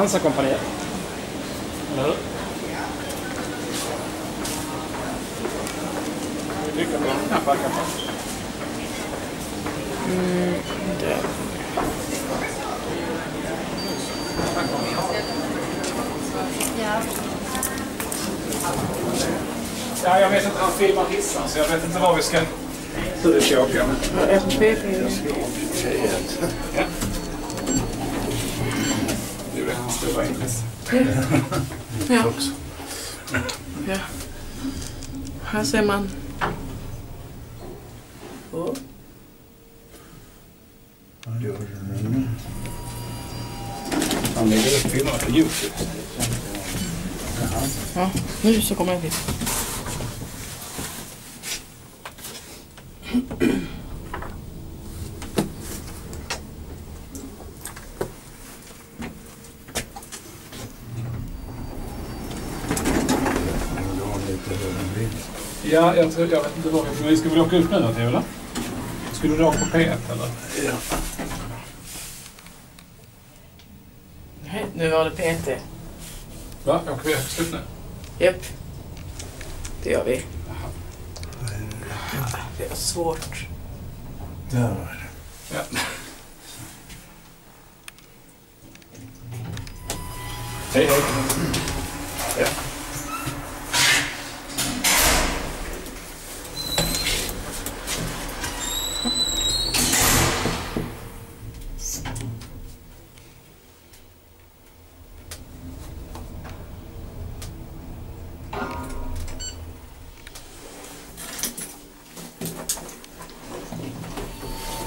Hansa-kompaniet. Eller hur? Trycka på de knappar kanske. Det. Ja, jag vet inte, han filmar hissar så jag vet inte vad vi ska... Hur det ska åka. FP. Ja. Det är hans stora intresse. Ja. Ja. Här ser man. Oh. Han lägger upp filmerna på YouTube. Ja, nu så kommer jag till. Ja, jag vet inte vad vi ska väl åka upp nu då, eller? Skulle du åka på P1 eller? Ja. Nej, nu var det PT. Va? Åker vi högst upp nu? Japp. Det gör vi. Det är svårt. Där var det. Ja. Hej, hej. Ja.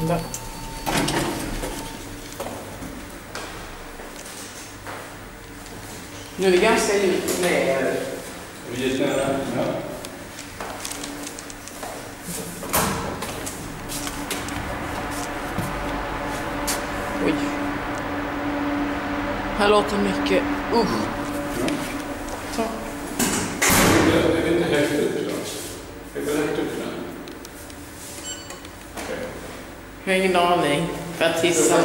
Da. Nu är det ganska djupt ner. Vi gick ner där. Ja. Oj. Här låter mycket. Ja. Så. Det är inte högt upp då. Det är högt upp nu. Jag har ingen aning. För att hissarna...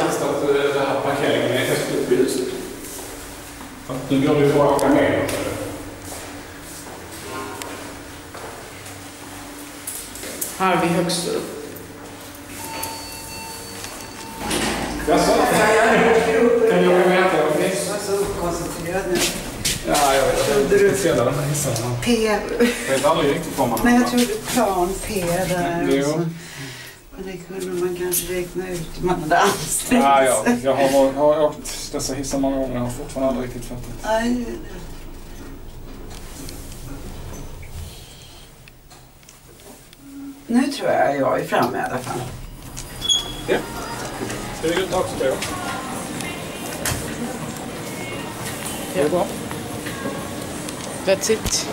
Det här parkeringen är högt upp i huset. Nu går det ju bara att åka ner. Här är vi högst upp. Jaså? Kan jag åka med här? Så koncentrerad nu. Ja, jag vet. Du ser de här hissarna. P. Jag vet aldrig riktigt vad man har. Men jag trodde plan P där. Jo. Och så. Men det kunde man kanske räkna ut om man hade ansträngt Ja, sig. jag har åkt dessa hissar många gånger och har fortfarande aldrig riktigt fattat. Nej. Nu tror jag är framme i alla fall. Ja. Ska vi gå runt också då? Det är bra. That's it.